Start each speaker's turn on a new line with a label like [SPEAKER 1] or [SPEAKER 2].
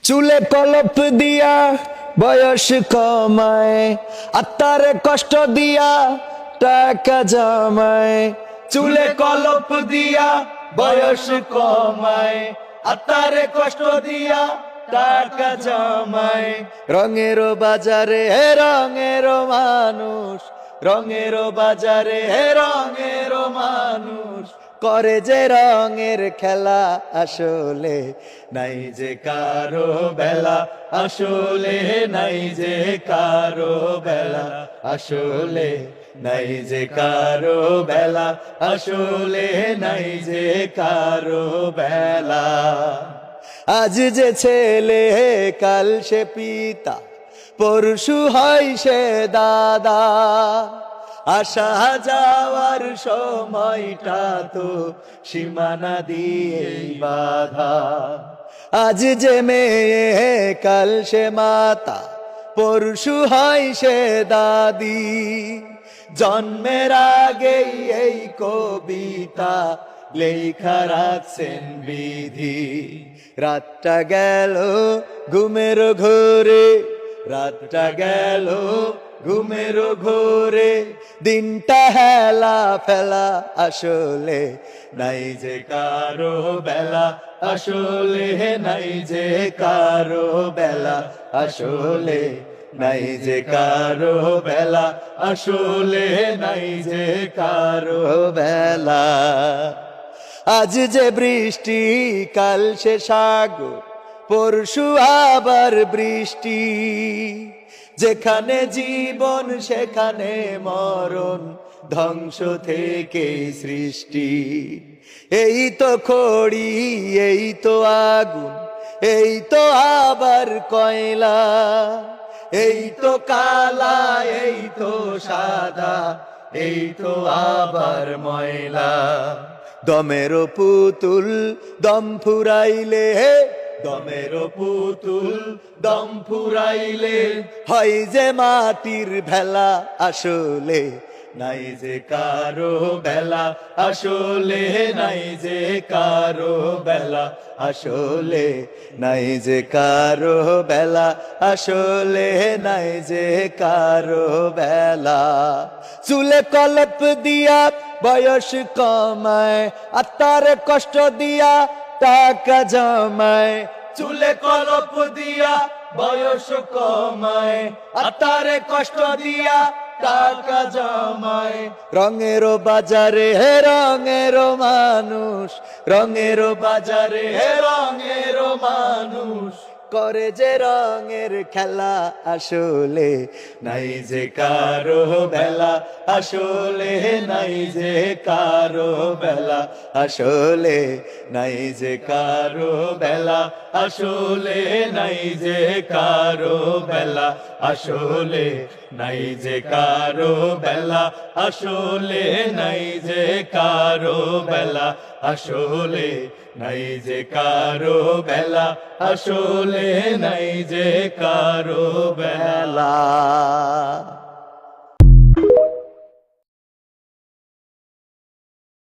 [SPEAKER 1] চুলে কলপ দিয়া বয়স কমায়, আত্মারে কষ্ট দিয়া টাকা জমায়। চুলে কলপ দিয়া বয়স কমায়, আত্মারে কষ্ট দিয়া টাকা জমায়। রঙেরও বাজারে রঙেরও মানুষ, রঙেরও বাজারে রঙেরও মানুষ করে যে রঙের খেলা। আসলে নাই যে কারো বেলা, আসলে নাই যে কারো বেলা, আসলে নাই যে কারো বেলা, আসলে নাই যে কারো বেলা। আজ যে ছেলে কাল সে পিতা, পরশু হয় সে দাদা। আসা যাওয়ার সময়টা তো সীমানা দিয়ে বাধা। আজ যে মেয়ে কাল সে মাতা, পরশু হয় সে দাদি। জন্মের আগেই এই কবিতা লেখা রাখছেন বিধি। রাতটা গেল ঘুমের ঘোরে, রাতটা গেল ঘুমের ঘোরে, দিনটা হেলা ফেলা। আসলে নাই যে কারো বেলা, আসলে নাই যে কারো বেলা, আসলে নাই যে কারো বেলা, আসলে নাই যে কারো বেলা। আজ যে বৃষ্টি কাল সে সাগর, পরশু আবার বৃষ্টি। যেখানে জীবন সেখানে মরণ, ধ্বংস থেকে সৃষ্টি। এই তো খড়ি, এই তো আগুন, এই তো আবার কয়লা। এই তো কালা, এই তো সাদা, এই তো আবার ময়লা। দমেরও পুতুল দম ফুরাইলে, দমেরও পুতুল দম ফুরাইলে হয় যে মাটির ভেলা। আসলে নাই যে কারো বেলা, আসলে নাই যে কারো বেলা, আসলে নাই যে কারো বেলা, আসলে নাই যে কারো বেলা। চুলে কলপ দিয়া বয়স কমায়, আত্মারে কষ্ট দিয়া টাকা জমায়। চুলে কলপ দিয়া বয়স কমায়, আত্মারে কষ্ট দিয়া টাকা জমায়। রঙেরও বাজারে রঙেরও মানুষ, রঙেরও বাজারে রঙেরও মানুষ করে যে রঙের খেলা। আসলে নাই যে কারো বেলা, আসলে নাই যে কারো বেলা, আসলে নাই যে কারো বেলা, আসলে নাই যে কারো বেলা, আসলে নাই যে কারো বেলা, আসলে নাই যে কারো বেলা, আসলে নাই যে কারো বেলা, আসলে নাই যে কারো বেলা।